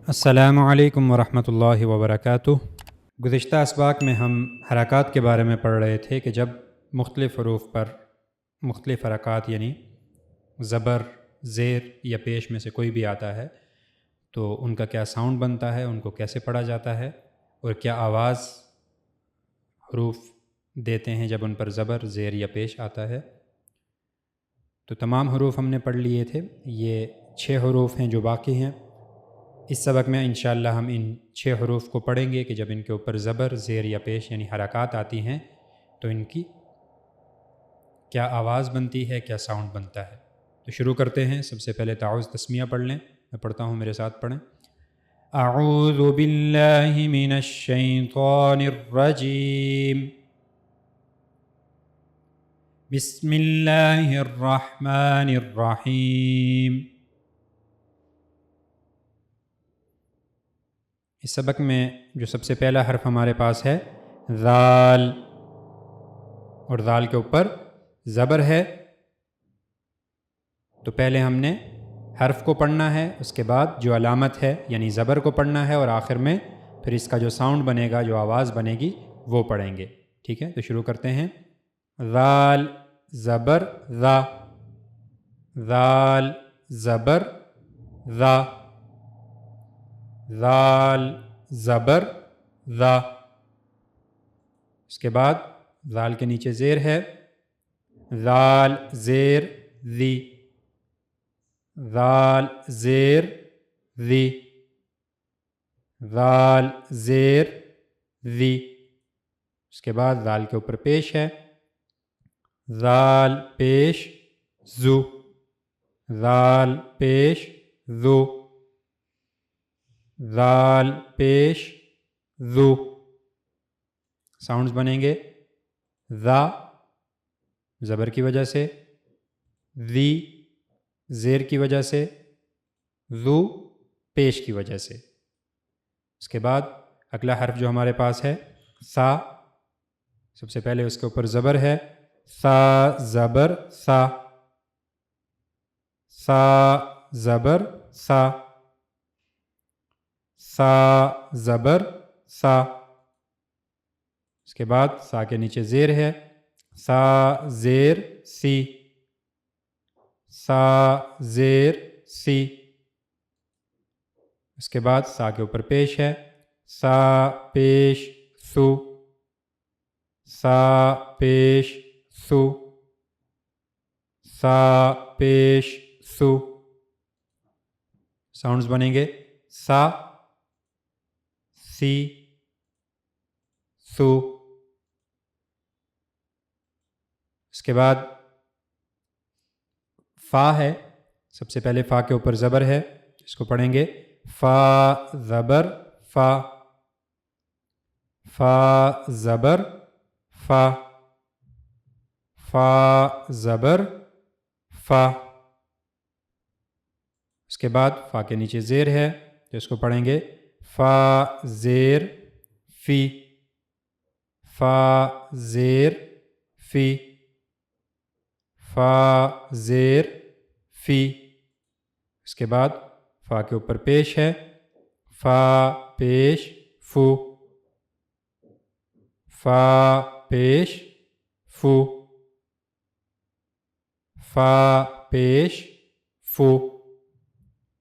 السلام علیکم ورحمۃ اللہ وبرکاتہ۔ گزشتہ اسباق میں ہم حرکات کے بارے میں پڑھ رہے تھے کہ جب مختلف حروف پر مختلف حرکات یعنی زبر، زیر یا پیش میں سے کوئی بھی آتا ہے تو ان کا کیا ساؤنڈ بنتا ہے، ان کو کیسے پڑھا جاتا ہے اور کیا آواز حروف دیتے ہیں جب ان پر زبر، زیر یا پیش آتا ہے۔ تو تمام حروف ہم نے پڑھ لیے تھے۔ یہ 6 حروف ہیں جو باقی ہیں۔ اس سبق میں انشاءاللہ ہم ان 6 حروف کو پڑھیں گے کہ جب ان کے اوپر زبر، زیر یا پیش یعنی حرکات آتی ہیں تو ان کی کیا آواز بنتی ہے، کیا ساؤنڈ بنتا ہے۔ تو شروع کرتے ہیں۔ سب سے پہلے تعوذ تسمیہ پڑھ لیں، میں پڑھتا ہوں، میرے ساتھ پڑھیں۔ اعوذ باللہ من الشیطان الرجیم، بسم اللہ الرحمن الرحیم۔ اس سبق میں جو سب سے پہلا حرف ہمارے پاس ہے ذال، اور ذال کے اوپر زبر ہے، تو پہلے ہم نے حرف کو پڑھنا ہے، اس کے بعد جو علامت ہے یعنی زبر کو پڑھنا ہے، اور آخر میں پھر اس کا جو ساؤنڈ بنے گا، جو آواز بنے گی، وہ پڑھیں گے۔ ٹھیک ہے، تو شروع کرتے ہیں۔ ذال زبر ذا، ذال زبر ذا، ذال زبر ذا۔ اس کے بعد ذال کے نیچے زیر ہے، ذال زیر ذی، ذال زیر ذی، ذال زیر ذی۔ اس کے بعد ذال کے اوپر پیش ہے، ذال پیش ذو، ذال پیش ذو، ذال پیش ذو۔ ساؤنڈز بنیں گے ذا زبر کی وجہ سے، ذی زیر کی وجہ سے، ذو پیش کی وجہ سے۔ اس کے بعد اگلا حرف جو ہمارے پاس ہے سا، سب سے پہلے اس کے اوپر زبر ہے، سا زبر سا، سا زبر سا، سا زبر سا۔ اس کے بعد سا کے نیچے زیر ہے، سا زیر سی، سا زیر سی۔ اس کے بعد سا کے اوپر پیش ہے، سا پیش سو، سا پیش سو، سا پیش سو۔ ساؤنڈز بنیں گے سا، سی، سو۔ اس کے بعد فا ہے، سب سے پہلے فا کے اوپر زبر ہے، اس کو پڑھیں گے فا زبر فا، فا زبر فا، فا زبر فا۔ اس کے بعد فا کے نیچے زیر ہے تو اس کو پڑھیں گے فا زیر فی، فا زیر فی، فا زیر فی۔ اس کے بعد فا کے اوپر پیش ہے، فا پیش فو، فا پیش فو، فا پیش فو۔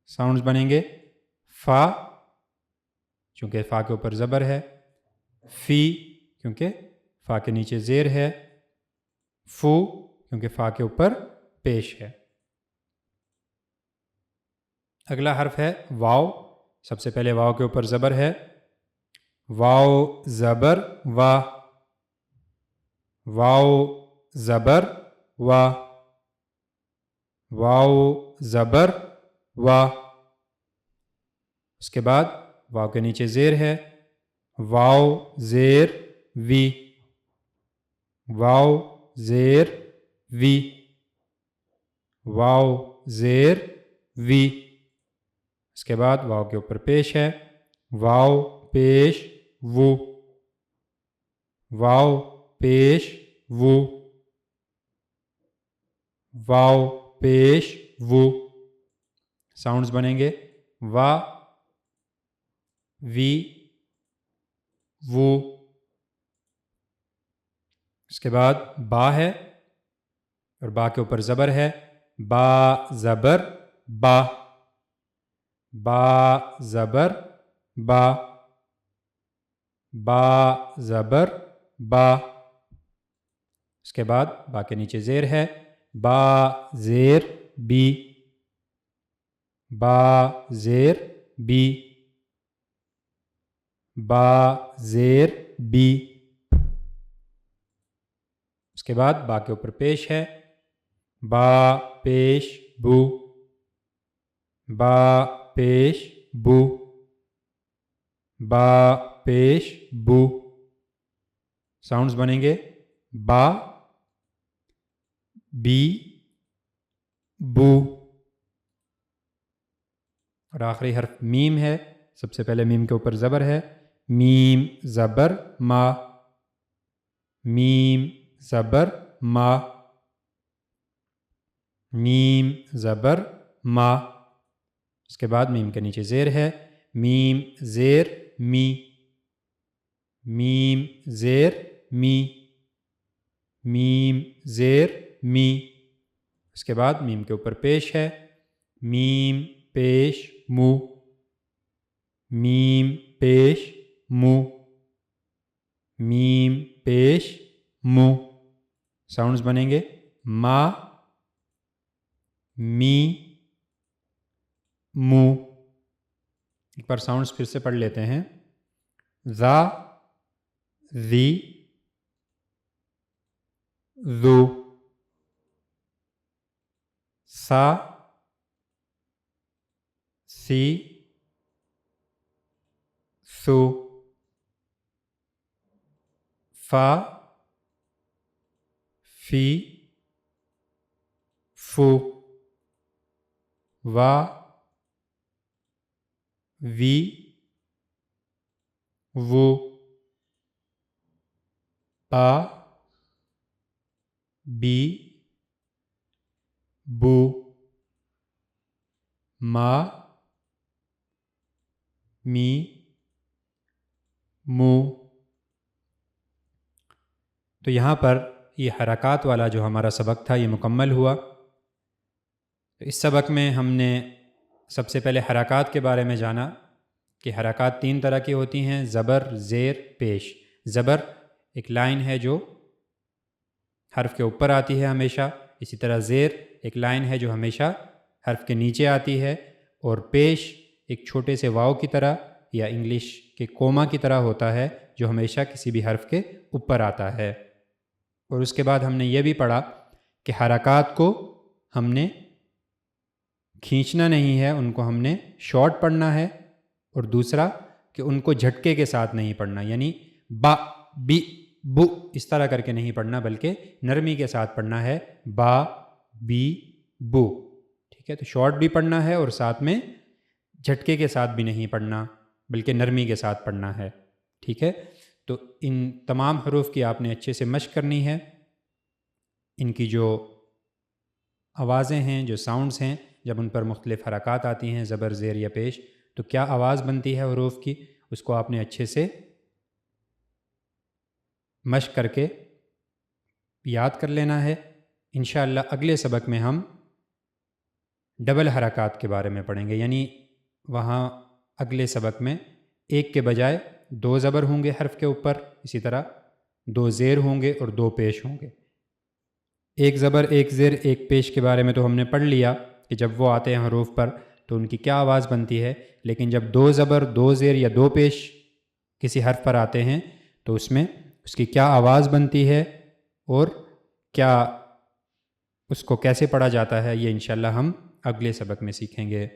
ساؤنڈز بنیں گے فا چونکہ فا کے اوپر زبر ہے، فی کیونکہ فا کے نیچے زیر ہے، فو کیونکہ فا کے اوپر پیش ہے۔ اگلا حرف ہے واو، سب سے پہلے واو کے اوپر زبر ہے، واو زبر وا، واو زبر وا، واو زبر وا۔ اس کے بعد واو کے نیچے زیر ہے، واو زیر وی، واو زیر وی، واو زیر وی۔ اس کے بعد واو کے اوپر پیش ہے، واو پیش وو، واو پیش وو، واو پیش وو۔ ساؤنڈز بنیں گے وا وی، وو. اس کے بعد با ہے اور با کے اوپر زبر ہے، با زبر با، با زبر با، با زبر با. اس کے بعد با کے نیچے زیر ہے، با زیر بی، با زیر بی، با زیر بی. اس کے بعد با کے اوپر پیش ہے، با پیش بو، با پیش بو، با پیش بو. ساؤنڈز بنیں گے با، بی، بو. اور آخری حرف میم ہے، سب سے پہلے میم کے اوپر زبر ہے، میم زبر ما، میم زبر ما، میم زبر ما. اس کے بعد میم کے نیچے زیر ہے، میم زیر می، میم زیر می، میم زیر می. اس کے بعد میم کے اوپر پیش ہے، میم پیش مو، میم پیش مو، میم پیش مو. ساؤنڈز بنیں گے ما، می، مو. ایک بار ساؤنڈز پھر سے پڑھ لیتے ہیں، ذا، ذی، ذو، سا، سی، سو، فا، فی، فو، وا، وی، وو، با، بی، بو، ما، می، مو. تو یہاں پر یہ حرکات والا جو ہمارا سبق تھا یہ مکمل ہوا. تو اس سبق میں ہم نے سب سے پہلے حرکات کے بارے میں جانا کہ حرکات 3 طرح کی ہوتی ہیں، زبر، زیر، پیش. زبر ایک لائن ہے جو حرف کے اوپر آتی ہے ہمیشہ، اسی طرح زیر ایک لائن ہے جو ہمیشہ حرف کے نیچے آتی ہے، اور پیش ایک چھوٹے سے واو کی طرح یا انگلش کے کوما کی طرح ہوتا ہے جو ہمیشہ کسی بھی حرف کے اوپر آتا ہے. اور اس کے بعد ہم نے یہ بھی پڑھا کہ حرکات کو ہم نے کھینچنا نہیں ہے، ان کو ہم نے شارٹ پڑھنا ہے، اور دوسرا کہ ان کو جھٹکے کے ساتھ نہیں پڑھنا، یعنی با، بی، بو اس طرح کر کے نہیں پڑھنا بلکہ نرمی کے ساتھ پڑھنا ہے، با، بی، بو. ٹھیک ہے، تو شارٹ بھی پڑھنا ہے اور ساتھ میں جھٹکے کے ساتھ بھی نہیں پڑھنا بلکہ نرمی کے ساتھ پڑھنا ہے. ٹھیک ہے، تو ان تمام حروف کی آپ نے اچھے سے مشق کرنی ہے. ان کی جو آوازیں ہیں، جو ساؤنڈز ہیں، جب ان پر مختلف حرکات آتی ہیں، زبر، زیر یا پیش، تو کیا آواز بنتی ہے حروف کی، اس کو آپ نے اچھے سے مشق کر کے یاد کر لینا ہے. انشاءاللہ اگلے سبق میں ہم ڈبل حرکات کے بارے میں پڑھیں گے، یعنی وہاں اگلے سبق میں ایک کے بجائے 2 زبر ہوں گے حرف کے اوپر، اسی طرح 2 زیر ہوں گے اور 2 پیش ہوں گے. ایک زبر، ایک زیر، ایک پیش کے بارے میں تو ہم نے پڑھ لیا کہ جب وہ آتے ہیں حروف پر تو ان کی کیا آواز بنتی ہے، لیکن جب 2 زبر، 2 زیر یا 2 پیش کسی حرف پر آتے ہیں تو اس میں اس کی کیا آواز بنتی ہے اور کیا اس کو کیسے پڑھا جاتا ہے، یہ انشاءاللہ ہم اگلے سبق میں سیکھیں گے.